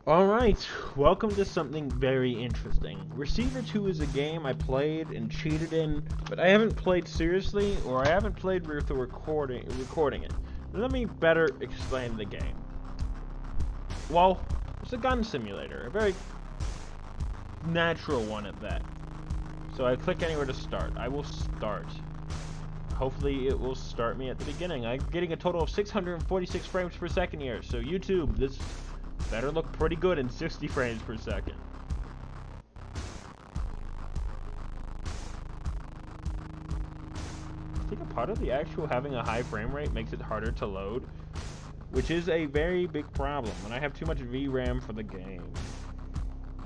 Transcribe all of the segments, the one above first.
Alright, welcome to something very interesting. Receiver 2 is a game I played and cheated in, but I haven't played seriously, or I haven't played with the recording it. Let me better explain the game. Well, it's a gun simulator, a very natural one at that. So I click anywhere to start. I will start. Hopefully it will start me at the beginning. I'm getting a total of 646 frames per second here, so YouTube, this better look pretty good in 60 frames per second. I think a part of the actual having a high frame rate makes it harder to load, which is a very big problem when I have too much VRAM for the game.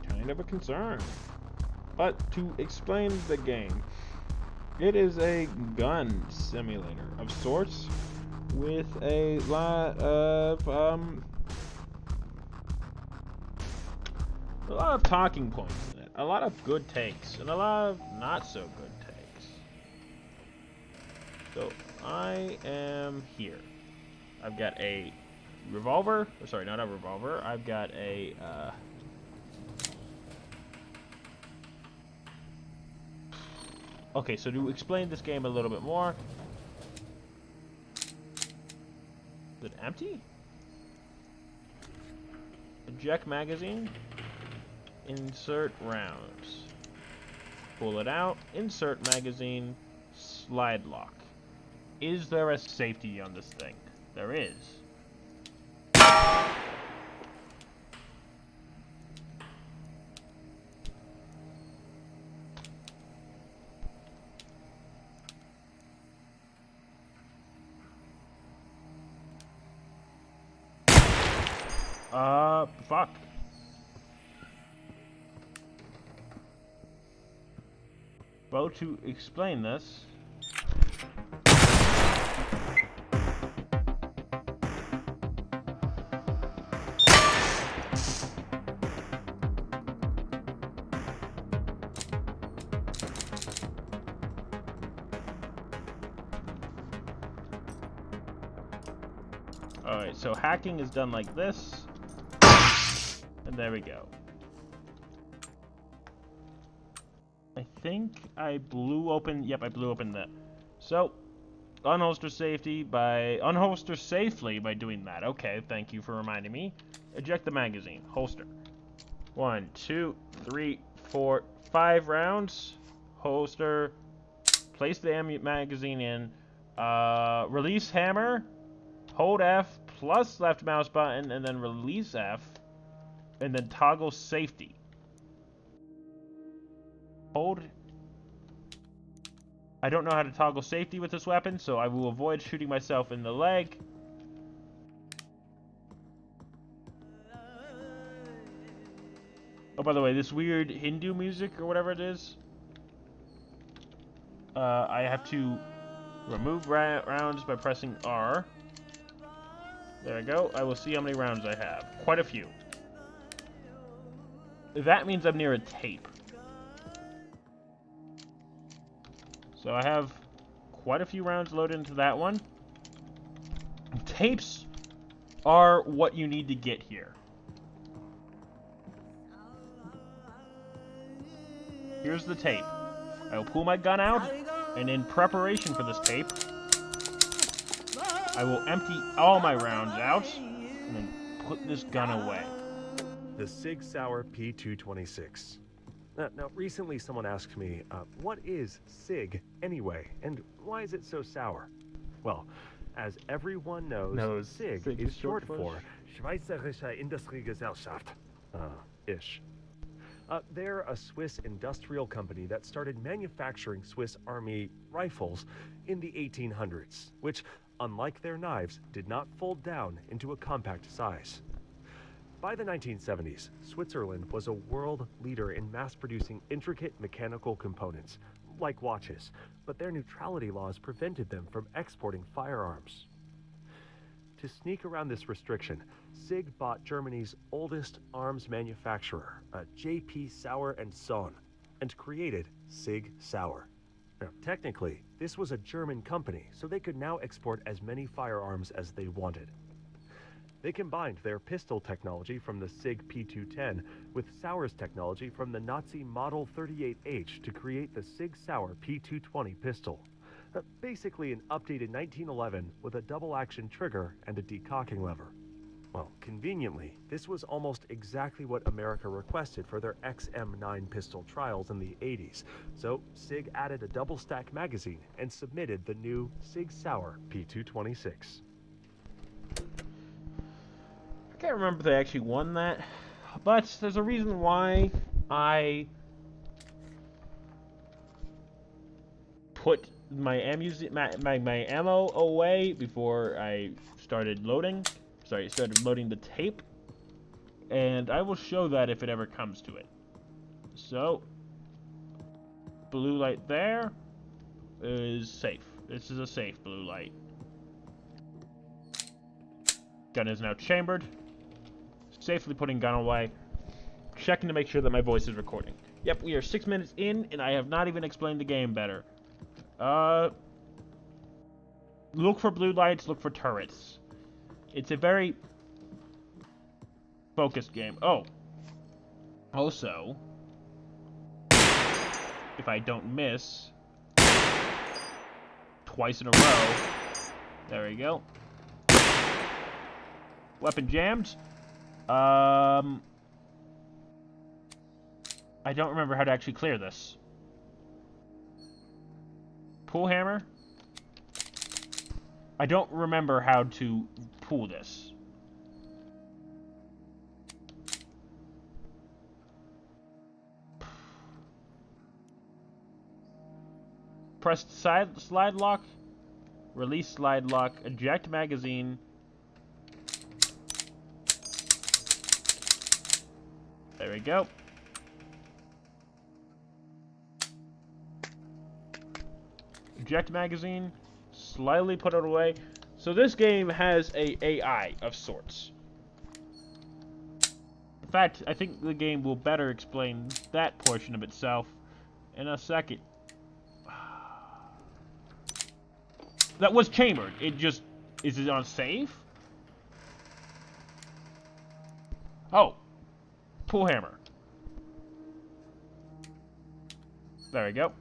Kind of a concern. But to explain the game, it is a gun simulator of sorts with a lot of talking points in it, a lot of good takes, and a lot of not so good takes. So I am here. I've got a revolver, or sorry, not a revolver. I've got a okay, so to explain this game a little bit more, is it empty? Eject magazine. Insert rounds. Pull it out. Insert magazine. Slide lock. Is there a safety on this thing? There is. Fuck. Well, to explain this, alright, so hacking is done like this, and there we go. I think I blew open, yep, I blew open that. So, unholster safely by doing that. Okay, thank you for reminding me. Eject the magazine, holster. 1, 2, 3, 4, 5 rounds. Holster. Place the magazine in. Release hammer. Hold F plus left mouse button, and then release F. And then toggle safety. Hold. I don't know how to toggle safety with this weapon, so I will avoid shooting myself in the leg. Oh, by the way, this weird Hindu music or whatever it is, I have to remove rounds by pressing R. There I go. I will see how many rounds I have. Quite a few. That means I'm near a tape. So I have quite a few rounds loaded into that one. Tapes are what you need to get here. Here's the tape. I will pull my gun out, and in preparation for this tape, I will empty all my rounds out, and then put this gun away. The Sig Sauer P226. Now, recently someone asked me, what is SIG anyway, and why is it so sour? Well, as everyone knows, SIG is short for Schweizerische Industriegesellschaft. Ish. They're a Swiss industrial company that started manufacturing Swiss Army rifles in the 1800s, which, unlike their knives, did not fold down into a compact size. By the 1970s, Switzerland was a world leader in mass-producing intricate mechanical components, like watches, but their neutrality laws prevented them from exporting firearms. To sneak around this restriction, SIG bought Germany's oldest arms manufacturer, J.P. Sauer & Sohn, and created Sig Sauer. Now, technically, this was a German company, so they could now export as many firearms as they wanted. They combined their pistol technology from the Sig P210 with Sauer's technology from the Nazi Model 38H to create the Sig Sauer P220 pistol. Basically an updated 1911 with a double-action trigger and a decocking lever. Well, conveniently, this was almost exactly what America requested for their XM9 pistol trials in the 80s, so Sig added a double-stack magazine and submitted the new Sig Sauer P226. I can't remember if they actually won that, but there's a reason why I put my ammo away before I started loading. Sorry, started loading the tape, and I will show that if it ever comes to it. So, blue light there is safe. This is a safe blue light. Gun is now chambered. Safely putting gun away. Checking to make sure that my voice is recording. Yep, we are 6 minutes in, and I have not even explained the game better. Look for blue lights, look for turrets. It's a very focused game. Oh. Also, if I don't miss twice in a row. There we go. Weapon jammed. I don't remember how to actually clear this. Pull hammer. I don't remember how to pull this. Press slide lock. Release slide lock. Eject magazine. There we go. Eject magazine. Slightly put it away. So this game has a AI of sorts. In fact, I think the game will better explain that portion of itself in a second. That was chambered. It just... Is it on safe? Oh. Pull hammer. There we go.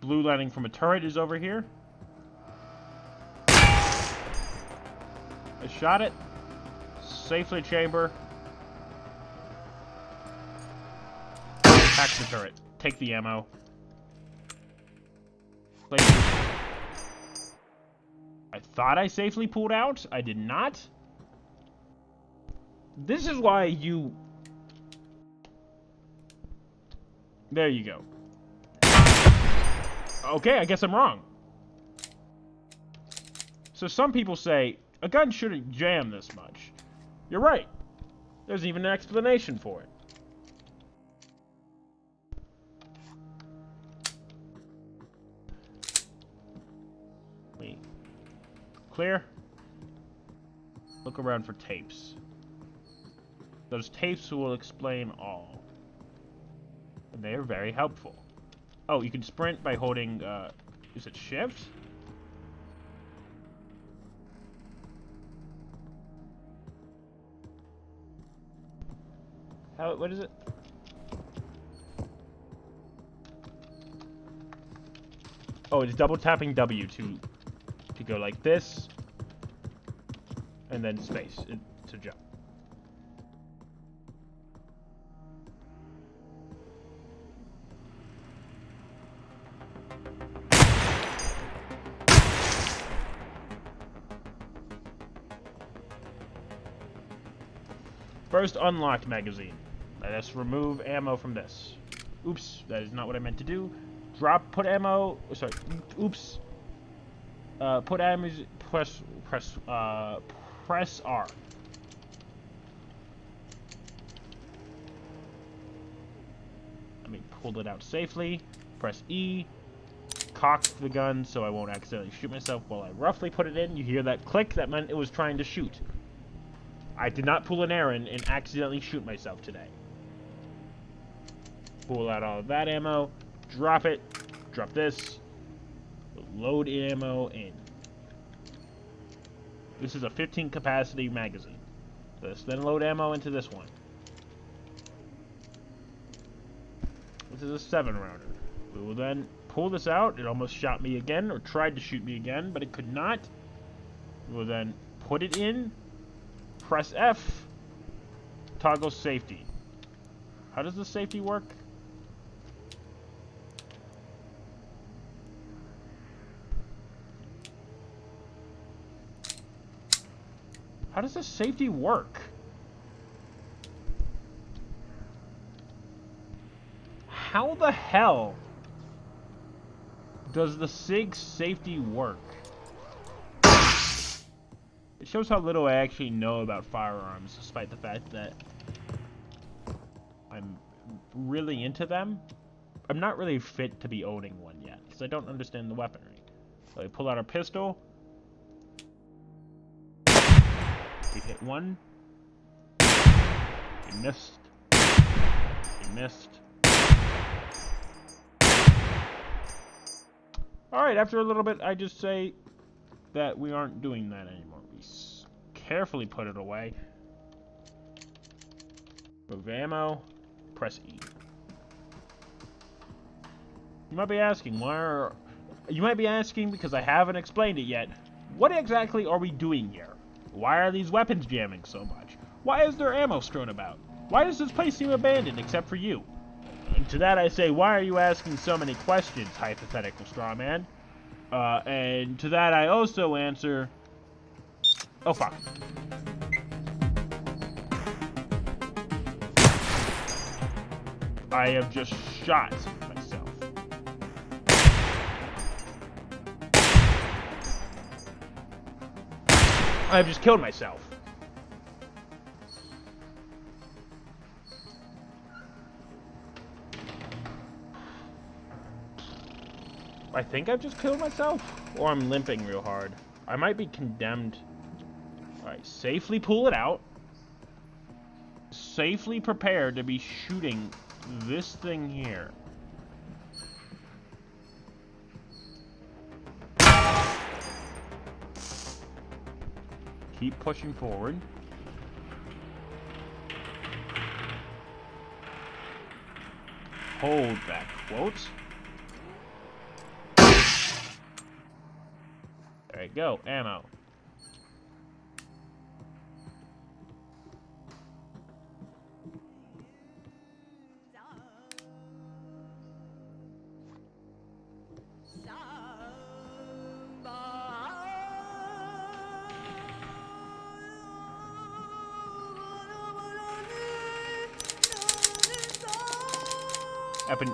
Blue lighting from a turret is over here. I shot it. Safely chamber. Hack the turret. Take the ammo. I thought I safely pulled out. I did not. This is why you... There you go. Okay, I guess I'm wrong. So some people say, a gun shouldn't jam this much. You're right. There's even an explanation for it. Wait. Clear? Look around for tapes. Those tapes will explain all. And they are very helpful. Oh, you can sprint by holding, is it shift? What is it? Oh, it's double tapping W to go like this. And then space to jump. First unlocked magazine. Let us remove ammo from this. Oops, that is not what I meant to do. Put ammo, sorry, oops. Put ammo, press R. Let me pull it out safely. Press E. Cock the gun so I won't accidentally shoot myself while I roughly put it in. You hear that click? That meant it was trying to shoot. I did not pull an errand and accidentally shoot myself today. Pull out all of that ammo, drop it, drop this, load ammo in. This is a 15 capacity magazine. Then load ammo into this one. This is a 7 rounder. We will then pull this out. It almost shot me again, or tried to shoot me again, but it could not. We will then put it in, press F, toggle safety. How does the safety work? How does the safety work? How the hell does the SIG safety work? It shows how little I actually know about firearms, despite the fact that I'm really into them. I'm not really fit to be owning one yet, because I don't understand the weaponry. So I pull out a pistol. He hit one. He missed. He missed. Alright, after a little bit, I just say that we aren't doing that anymore. We carefully put it away. Move ammo. Press E. You might be asking, You might be asking, because I haven't explained it yet, what exactly are we doing here? Why are these weapons jamming so much? Why is there ammo strewn about? Why does this place seem abandoned except for you? And to that I say, why are you asking so many questions, hypothetical straw man? And to that I also answer... Oh, fuck. I have just shot myself. I've just killed myself. I think I've just killed myself. Or I'm limping real hard. I might be condemned. Alright, safely pull it out. Safely prepare to be shooting this thing here. Keep pushing forward. Hold that quote. There you go, ammo.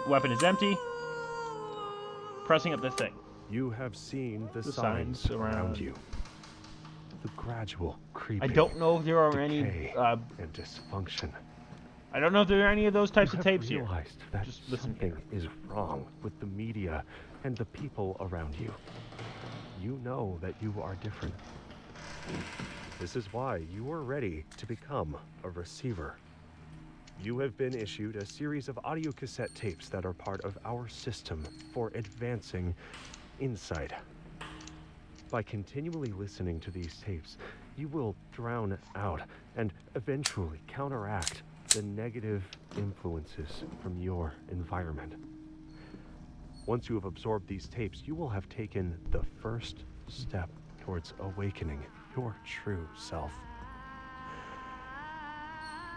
Weapon is empty. Pressing up this thing. You have seen the signs around you. The gradual creeping. I don't know if there are any and dysfunction. I don't know if there are any of those types of tapes here. Realized that something is wrong with the media and the people around you. You know that you are different. This is why you are ready to become a receiver. You have been issued a series of audio cassette tapes that are part of our system for advancing insight. By continually listening to these tapes, you will drown out and eventually counteract the negative influences from your environment. Once you have absorbed these tapes, you will have taken the first step towards awakening your true self.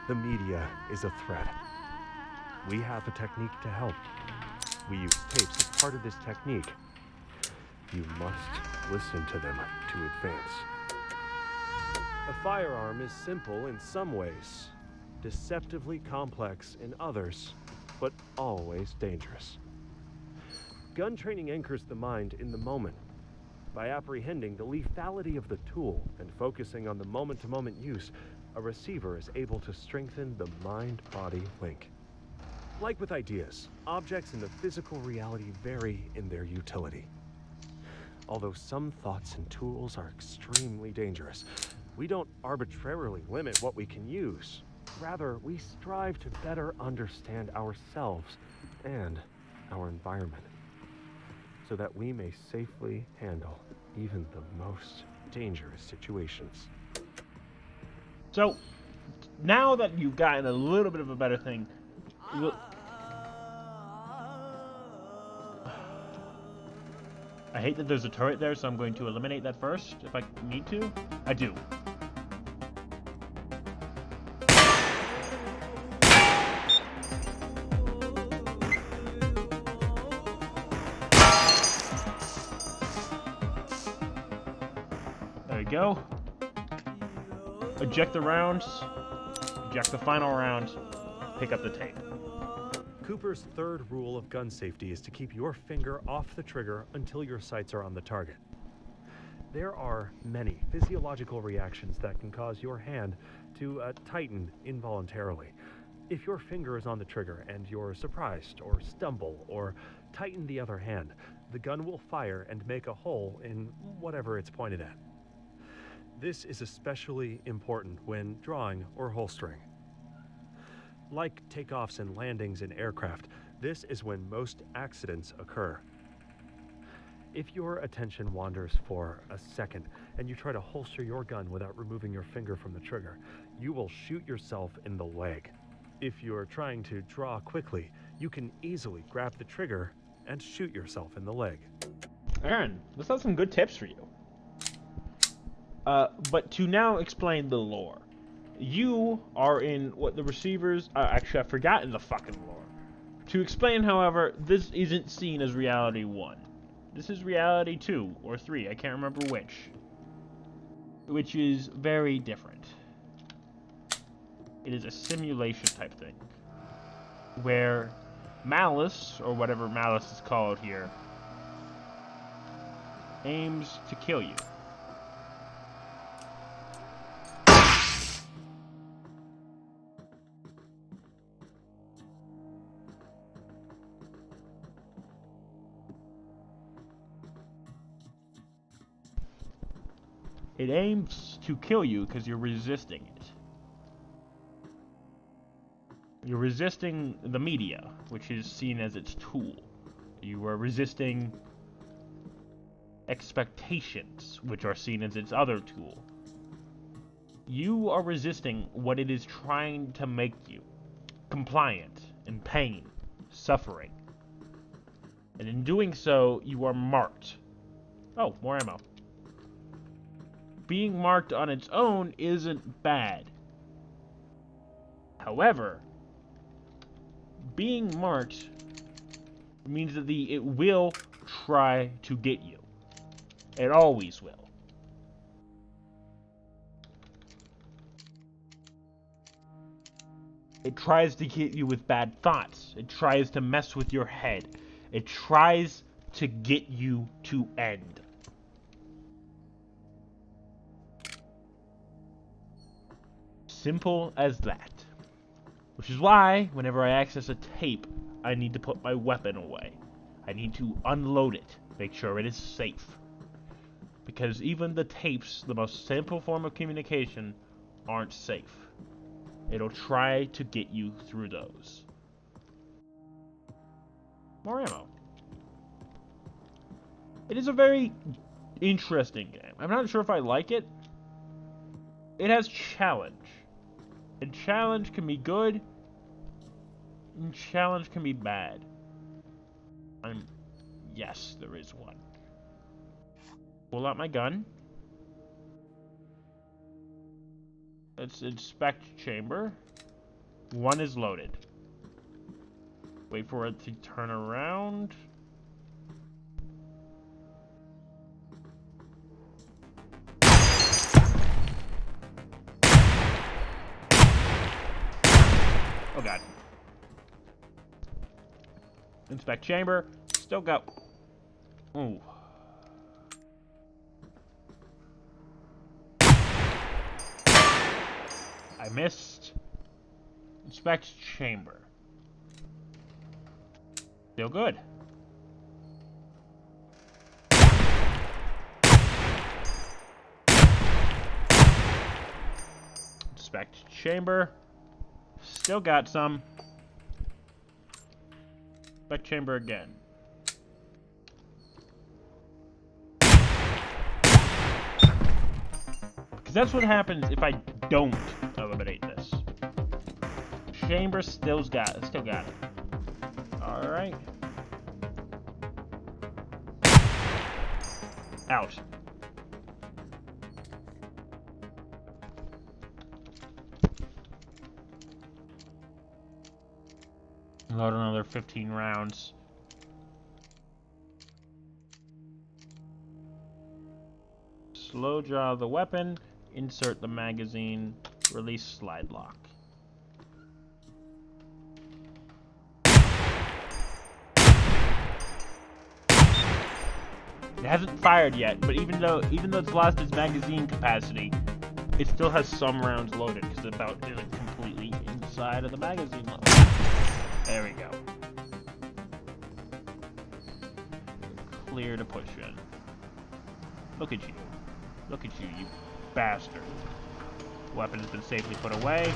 The media is a threat. We have a technique to help. We use tapes as part of this technique. You must listen to them to advance. A firearm is simple in some ways, deceptively complex in others, but always dangerous. Gun training anchors the mind in the moment. By apprehending the lethality of the tool and focusing on the moment-to-moment use, a receiver is able to strengthen the mind-body link. Like with ideas, objects in the physical reality vary in their utility. Although some thoughts and tools are extremely dangerous, we don't arbitrarily limit what we can use. Rather, we strive to better understand ourselves and our environment, so that we may safely handle even the most dangerous situations. So, now that you've gotten a little bit of a better thing, I hate that there's a turret there, so I'm going to eliminate that first, if I need to. I do. There we go. Eject the rounds. Eject the final round. Pick up the tape. Cooper's third rule of gun safety is to keep your finger off the trigger until your sights are on the target. There are many physiological reactions that can cause your hand to tighten involuntarily. If your finger is on the trigger and you're surprised or stumble or tighten the other hand, the gun will fire and make a hole in whatever it's pointed at. This is especially important when drawing or holstering. Like takeoffs and landings in aircraft, this is when most accidents occur. If your attention wanders for a second and you try to holster your gun without removing your finger from the trigger, you will shoot yourself in the leg. If you're trying to draw quickly, you can easily grab the trigger and shoot yourself in the leg. Aaron, let's have some good tips for you. But to now explain the lore. You are in what the receivers... actually, I've forgotten the fucking lore. To explain, however, this isn't seen as Reality 1. This is Reality 2, or 3, I can't remember which. Which is very different. It is a simulation type thing. Where Malice, or whatever Malice is called here, aims to kill you. It aims to kill you because you're resisting it. You're resisting the media, which is seen as its tool. You are resisting expectations, which are seen as its other tool. You are resisting what it is trying to make you. Compliant, in pain, suffering. And in doing so, you are marked. Oh, more ammo. Being marked on its own isn't bad. However, being marked means that it will try to get you. It always will. It tries to get you with bad thoughts. It tries to mess with your head. It tries to get you to end. Simple as that. Which is why, whenever I access a tape, I need to put my weapon away. I need to unload it, make sure it is safe. Because even the tapes, the most simple form of communication, aren't safe. It'll try to get you through those. More ammo. It is a very interesting game. I'm not sure if I like it. It has challenge. And challenge can be good, and challenge can be bad. Yes, there is one. Pull out my gun. Let's inspect chamber. One is loaded. Wait for it to turn around. Oh god. Inspect chamber. Still go. Ooh. I missed. Inspect chamber. Still good. Inspect chamber. Still got some. Back chamber again. Because that's what happens if I don't eliminate this. Chamber still got it. Alright. Out. Load another 15 rounds. Slow draw the weapon, insert the magazine, release slide lock. It hasn't fired yet, but even though it's lost its magazine capacity, it still has some rounds loaded because it's about completely inside of the magazine level. There we go. Clear to push in. Look at you. Look at you, you bastard. Weapon has been safely put away.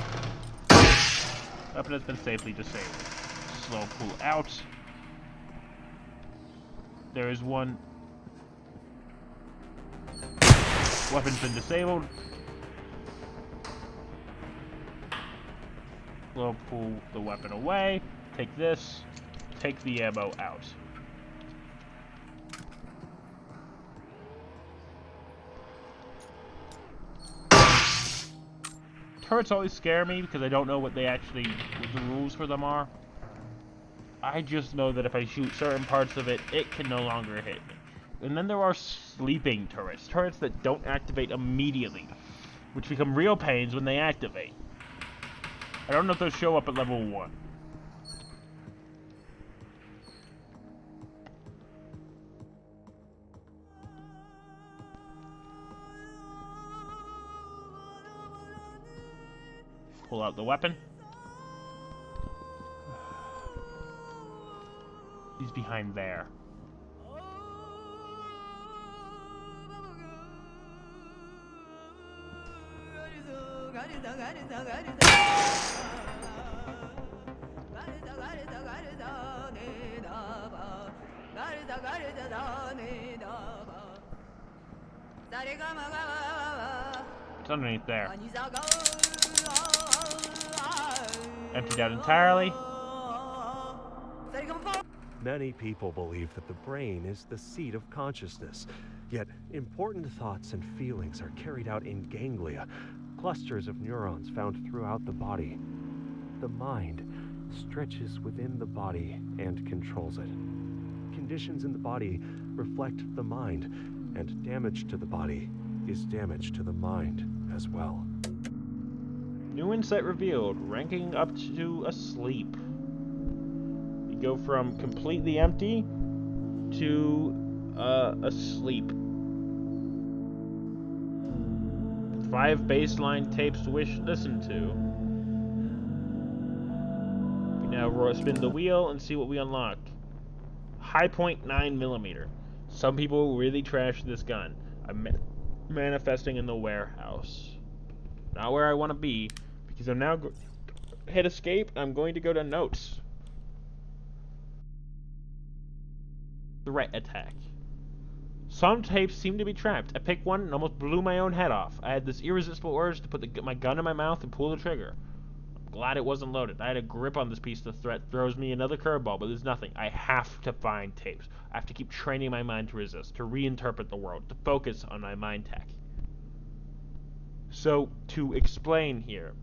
Weapon has been safely disabled. Slow pull out. There is one. Weapon's been disabled. Slow pull the weapon away. Take this. Take the ammo out. Turrets always scare me because I don't know what the rules for them are. I just know that if I shoot certain parts of it, it can no longer hit me. And then there are sleeping turrets. Turrets that don't activate immediately, which become real pains when they activate. I don't know if those show up at level 1. Pull out the weapon. He's behind there. It's underneath there. Emptied out entirely. Many people believe that the brain is the seat of consciousness, yet important thoughts and feelings are carried out in ganglia, clusters of neurons found throughout the body. The mind stretches within the body and controls it. Conditions in the body reflect the mind, and damage to the body is damage to the mind as well. New insight revealed, ranking up to asleep. You go from completely empty to asleep. 5 baseline tapes to listen to. We now spin the wheel and see what we unlock. High point 9mm. Some people really trash this gun. I'm manifesting in the warehouse. Not where I want to be, because I'm now hit escape. I'm going to go to notes. Threat attack. Some tapes seem to be trapped. I picked one and almost blew my own head off. I had this irresistible urge to put my gun in my mouth and pull the trigger. I'm glad it wasn't loaded. I had a grip on this piece. The threat throws me another curveball, but there's nothing. I have to find tapes. I have to keep training my mind to resist, to reinterpret the world, to focus on my mind tech. So, to explain here,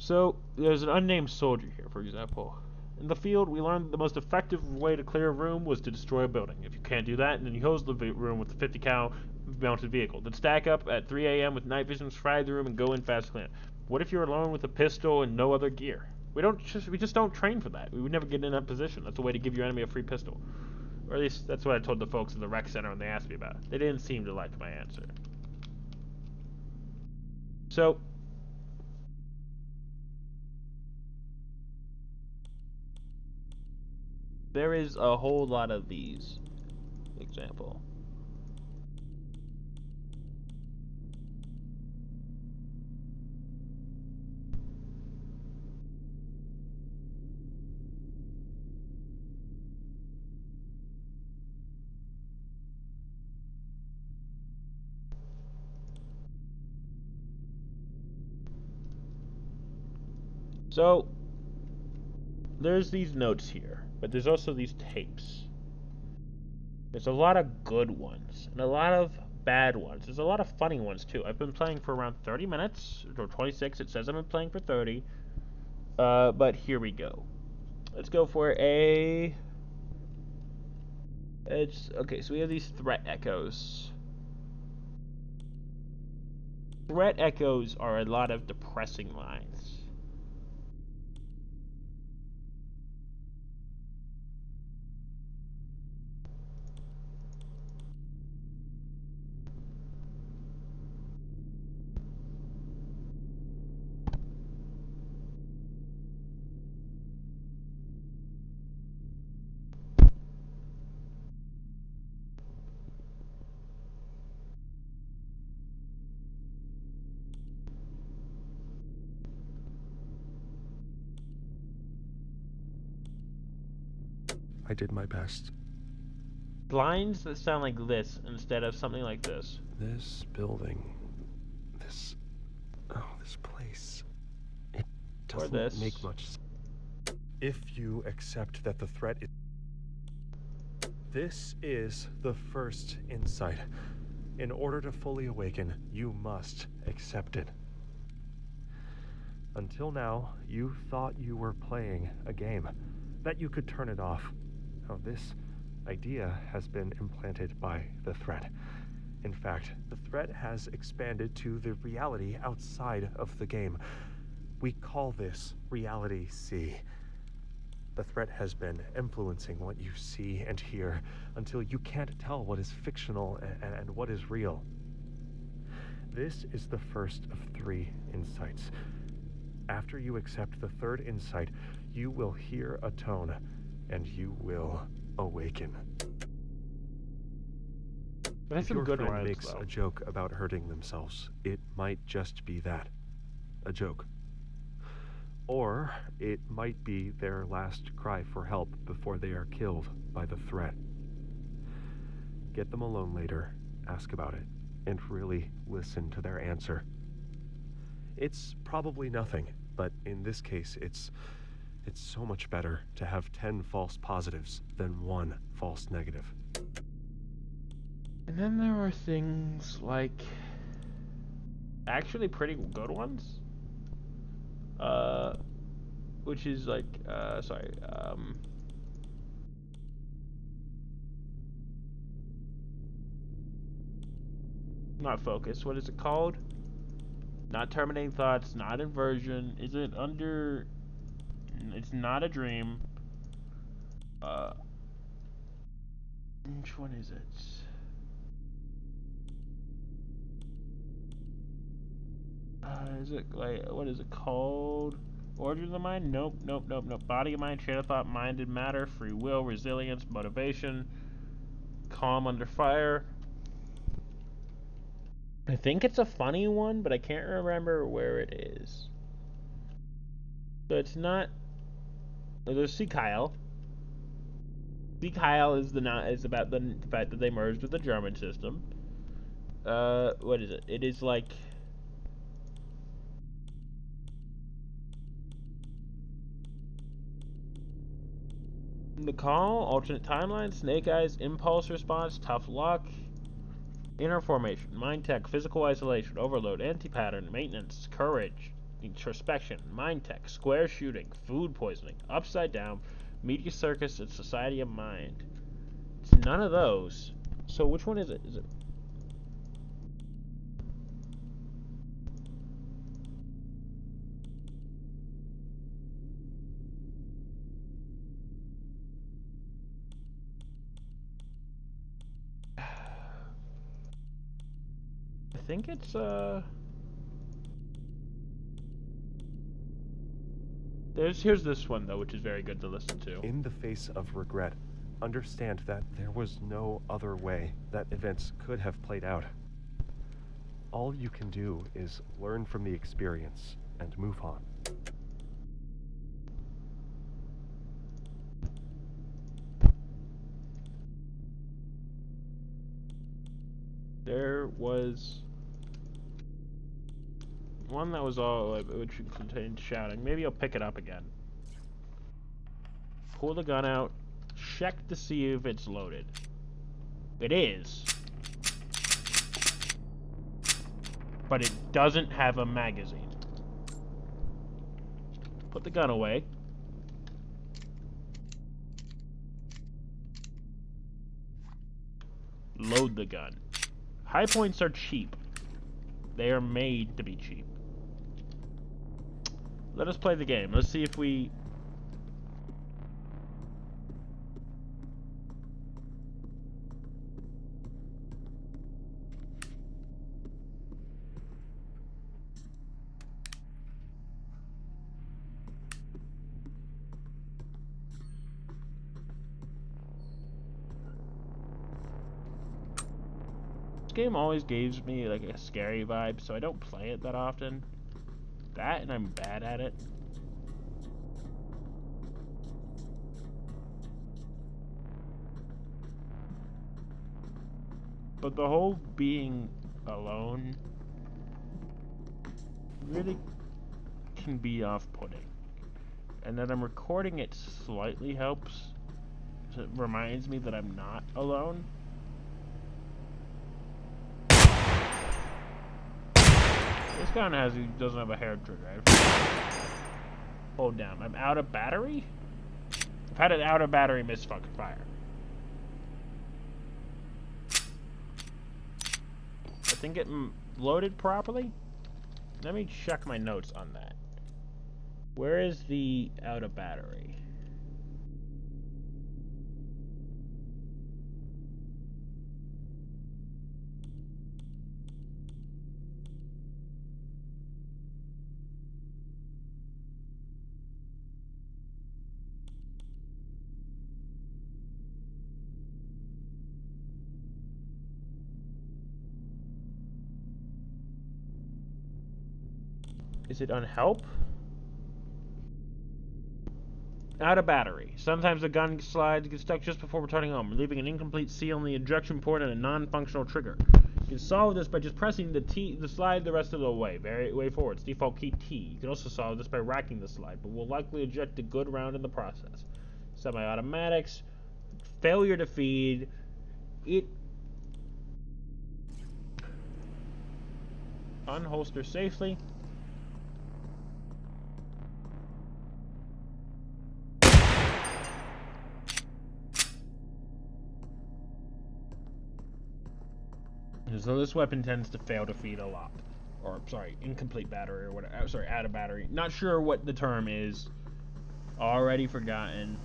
So, there's an unnamed soldier here, for example. In the field, we learned the most effective way to clear a room was to destroy a building. If you can't do that, then you hose the room with a 50 cal mounted vehicle. Then stack up at 3 a.m. with night vision, fry the room, and go in fast clean. What if you're alone with a pistol and no other gear? We just don't train for that. We would never get in that position. That's a way to give your enemy a free pistol. Or at least that's what I told the folks in the rec center when they asked me about it. They didn't seem to like my answer. So, there is a whole lot of these. Example. So, there's these notes here, but there's also these tapes. There's a lot of good ones, and a lot of bad ones. There's a lot of funny ones, too. I've been playing for around 30 minutes, or 26. It says I've been playing for 30. But here we go. Let's go for okay, so we have these threat echoes. Threat echoes are a lot of depressing lines. I did my best. Lines that sound like this instead of something like this. This building, this place, it doesn't make much sense. If you accept that the threat is... This is the first insight. In order to fully awaken, you must accept it. Until now, you thought you were playing a game, that you could turn it off. Now, this idea has been implanted by the threat. In fact, the threat has expanded to the reality outside of the game. We call this Reality C. The threat has been influencing what you see and hear until you can't tell what is fictional and what is real. This is the first of 3 insights. After you accept the third insight, you will hear a tone, and you will awaken. That's if your good friend rhymes, makes though. a joke about hurting themselves, it might just be that. A joke. Or it might be their last cry for help before they are killed by the threat. Get them alone later, ask about it, and really listen to their answer. It's probably nothing, but in this case, it's so much better to have 10 false positives than 1 false negative. And then there are things like actually pretty good ones. Which is like, not focus. What is it called? Not terminating thoughts, not inversion. Is it under... It's not a dream. Which one is it? Is it like, what is it called? Order of the mind? Nope. Body, mind, train of thought, minded matter, free will, resilience, motivation, calm under fire. I think it's a funny one, but I can't remember where it is. So it's not... There's Sig Sauer. Sig Sauer is about the fact that they merged with the German system. What is it? It is like... The call, alternate timeline, snake eyes, impulse response, tough luck, inner formation, Mindtech, physical isolation, overload, anti-pattern, maintenance, courage, introspection, Mindtech, square shooting, food poisoning, upside down, media circus, and society of mind. It's none of those. So which one is it? Is it? I think it's here's this one though, which is very good to listen to. In the face of regret, understand that there was no other way that events could have played out. All you can do is learn from the experience and move on. There was one that was all which contained shouting. Maybe I'll pick it up again. Pull the gun out. Check to see if it's loaded. It is. But it doesn't have a magazine. Put the gun away. Load the gun. High points are cheap. They are made to be cheap. Let us play the game. Let's see if we... This game always gives me like a scary vibe, so I don't play it that often. That, and I'm bad at it. But the whole being alone really can be off-putting. And that I'm recording it slightly helps. It reminds me that I'm not alone. This gun doesn't have a hair trigger. Hold down. I'm out of battery? I've had an out of battery misfucking fire. I think it loaded properly? Let me check my notes on that. Where is the out of battery? Is it on help? Out of battery. Sometimes the gun slides get stuck just before returning home, leaving an incomplete seal on the ejection port and a non-functional trigger. You can solve this by just pressing the slide the rest of the way forwards. Default key T. You can also solve this by racking the slide, but will likely eject a good round in the process. Semi-automatics. Failure to feed. It... Unholster safely. So this weapon tends to fail to feed a lot. Or, sorry, incomplete battery or whatever. Sorry, out of battery. Not sure what the term is. Already forgotten.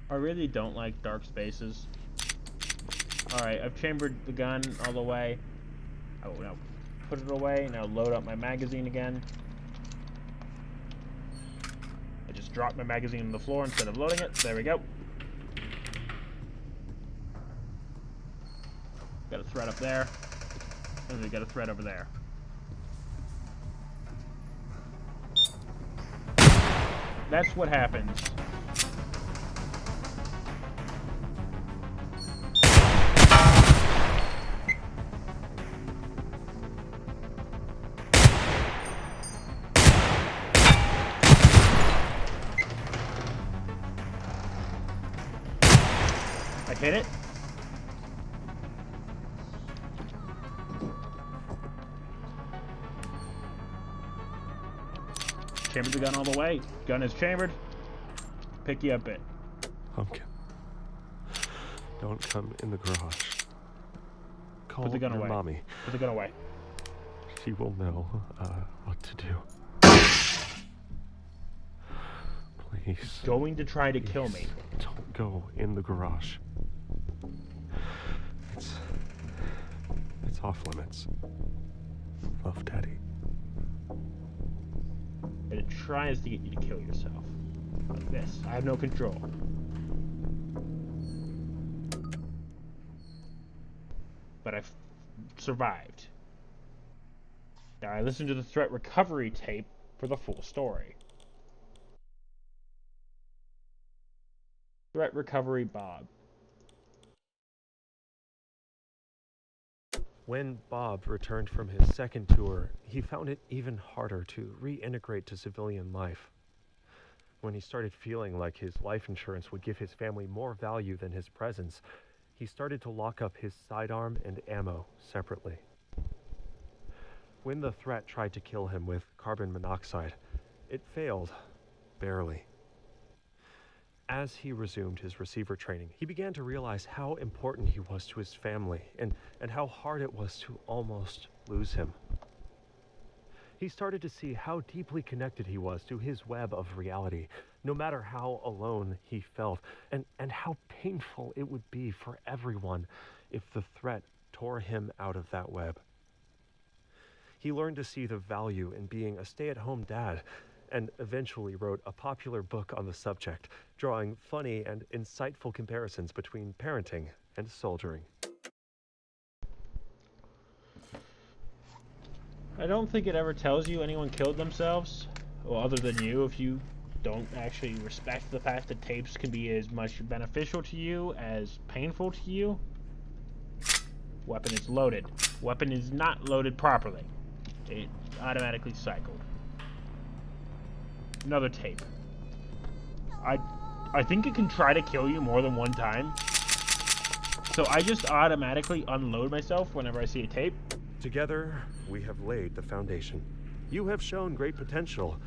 I really don't like dark spaces. Alright, I've chambered the gun all the way. Oh, no. Put it away. Now load up my magazine again. I just dropped my magazine on the floor instead of loading it. There we go. Got a thread up there. And we got a thread over there. That's what happens hit it? Chambered the gun all the way. Gun is chambered. Pick you up it. Pumpkin. Don't come in the garage. Call Put the gun your away. mommy. Put the gun away. She will know what to do. Please. He's going to try to kill me. Don't go in the garage. It's off limits. Love, Daddy. And it tries to get you to kill yourself. Like this. I have no control. But I've survived. Now I listened to the threat recovery tape for the full story. Threat recovery Bob. When Bob returned from his second tour, he found it even harder to reintegrate to civilian life. When he started feeling like his life insurance would give his family more value than his presence, he started to lock up his sidearm and ammo separately. When the threat tried to kill him with carbon monoxide, it failed, barely. As he resumed his receiver training, he began to realize how important he was to his family and how hard it was to almost lose him. He started to see how deeply connected he was to his web of reality, no matter how alone he felt, and how painful it would be for everyone if the threat tore him out of that web. He learned to see the value in being a stay-at-home dad, and eventually wrote a popular book on the subject, drawing funny and insightful comparisons between parenting and soldiering. I don't think it ever tells you anyone killed themselves. Well, other than you, if you don't actually respect the fact that tapes can be as much beneficial to you as painful to you. Weapon is loaded. Weapon is not loaded properly. It automatically cycled. Another tape. I think it can try to kill you more than one time. So I just automatically unload myself whenever I see a tape. Together, we have laid the foundation. You have shown great potential,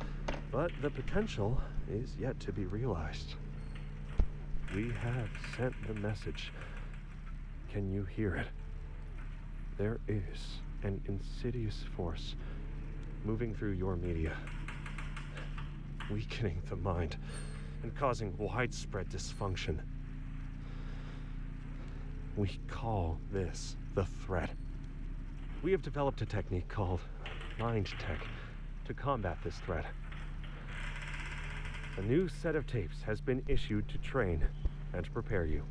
but the potential is yet to be realized. We have sent the message. Can you hear it? There is an insidious force moving through your media, weakening the mind and causing widespread dysfunction. We call this the threat. We have developed a technique called Mindtech to combat this threat. A new set of tapes has been issued to train and prepare you.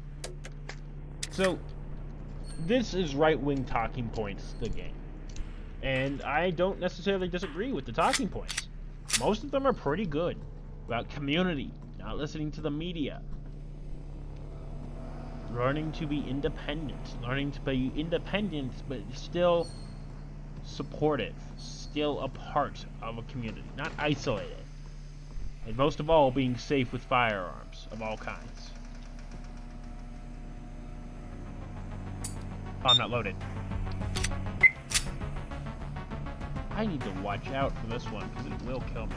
So, this is right-wing talking points, the game. And I don't necessarily disagree with the talking points. Most of them are pretty good. About community, not listening to the media. Learning to be independent. Learning to be independent, but still supportive. Still a part of a community. Not isolated. And most of all, being safe with firearms of all kinds. Oh, I'm not loaded. I need to watch out for this one, because it will kill me.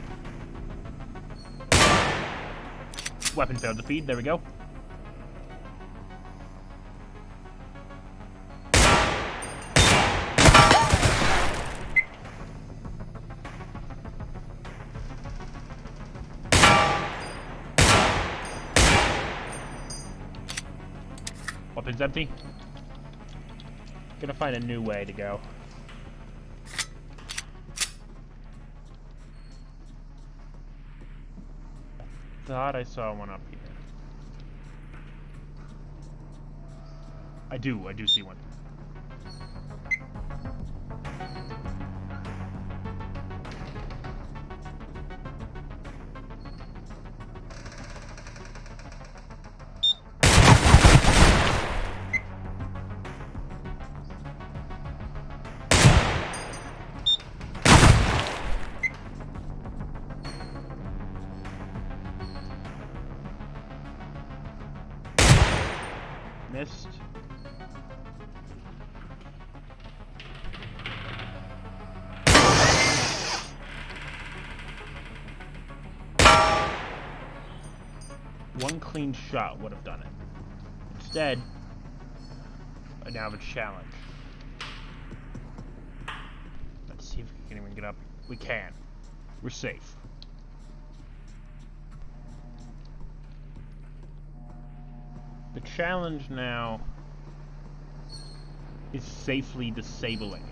Weapon failed to feed, there we go. Weapon's empty. Gonna find a new way to go. Thought I saw one up here. I do see one. Miss. one clean shot would have done it. Instead, I now have a challenge. Let's see if we can even get up. We can. We're safe. The challenge now is safely disabling it.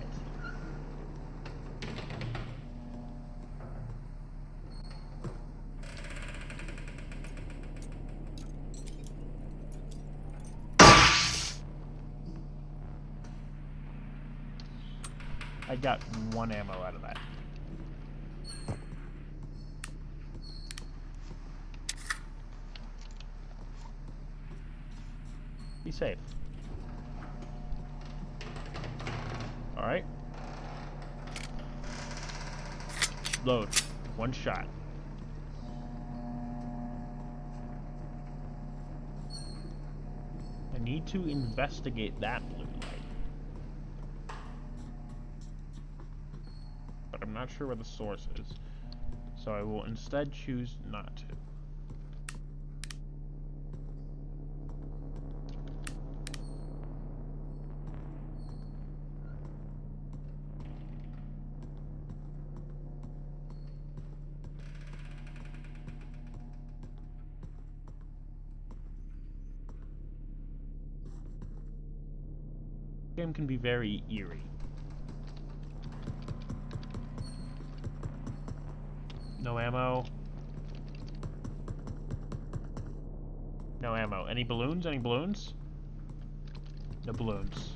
I got 1 ammo out of that. Be safe. Alright. Load. 1 shot. I need to investigate that blue light. But I'm not sure where the source is. So I will instead choose not to. Game can be very eerie. No ammo. No ammo. Any balloons? Any balloons? No balloons.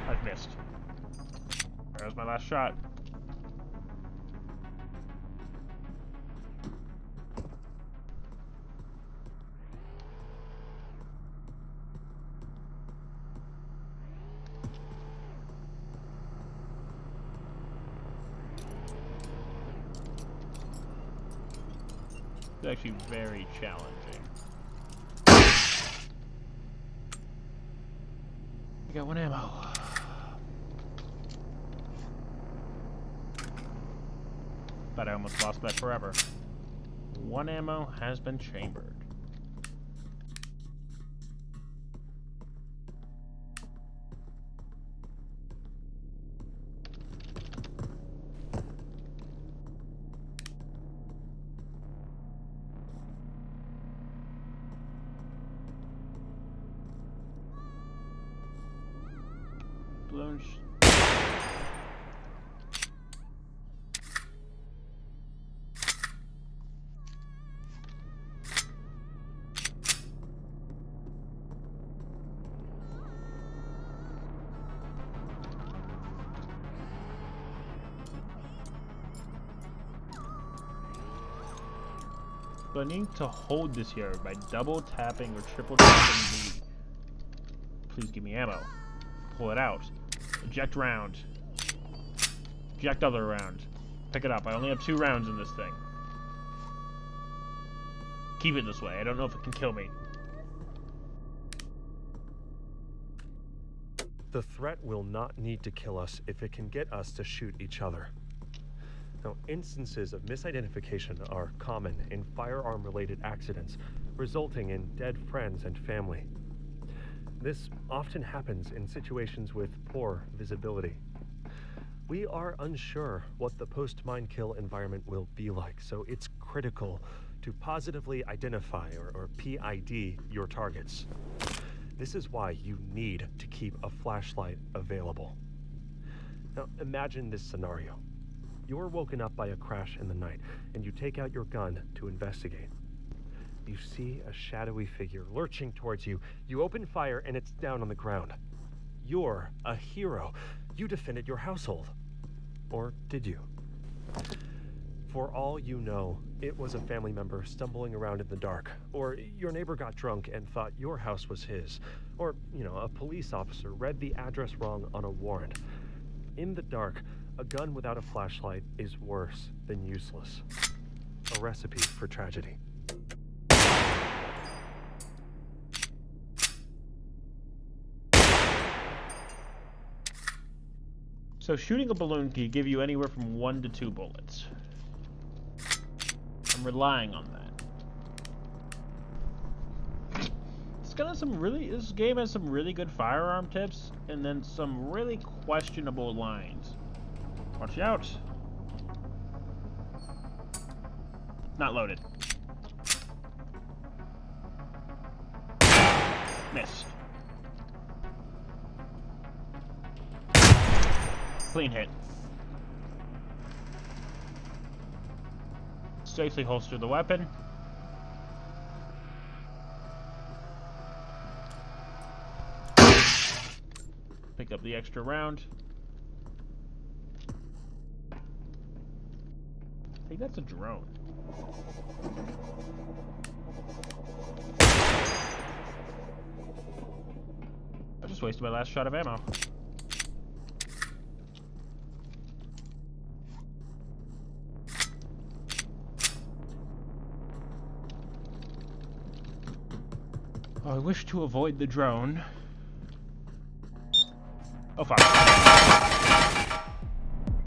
I've missed. There's my last shot. It's actually very challenging. I got 1 ammo. But I almost lost that forever. 1 ammo has been chambered. Balloon. So I need to hold this here by double tapping or triple tapping B. Please give me ammo. Pull it out. Eject round. Eject other round. Pick it up. I only have 2 rounds in this thing. Keep it this way. I don't know if it can kill me. The threat will not need to kill us if it can get us to shoot each other. Now, instances of misidentification are common in firearm-related accidents, resulting in dead friends and family. This often happens in situations with poor visibility. We are unsure what the post-mine kill environment will be like, so it's critical to positively identify or PID your targets. This is why you need to keep a flashlight available. Now, imagine this scenario. You're woken up by a crash in the night, and you take out your gun to investigate. You see a shadowy figure lurching towards you. You open fire, and it's down on the ground. You're a hero. You defended your household. Or did you? For all you know, it was a family member stumbling around in the dark, or your neighbor got drunk and thought your house was his, Or, a police officer read the address wrong on a warrant. In the dark, a gun without a flashlight is worse than useless. A recipe for tragedy. So shooting a balloon can give you anywhere from 1 to 2 bullets. I'm relying on that. This game has some really good firearm tips, and then some really questionable lines. Watch out. Not loaded. Missed. Clean hit. Safely holster the weapon. Pick up the extra round. I think that's a drone. I just wasted my last shot of ammo. I wish to avoid the drone. Oh, fuck.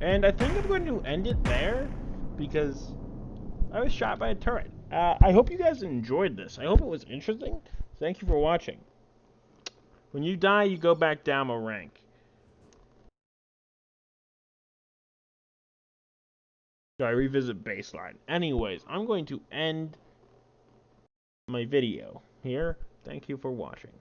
And I think I'm going to end it there, because I was shot by a turret. I hope you guys enjoyed this. I hope it was interesting. Thank you for watching. When you die, you go back down a rank. So I revisit baseline. Anyways, I'm going to end my video here. Thank you for watching.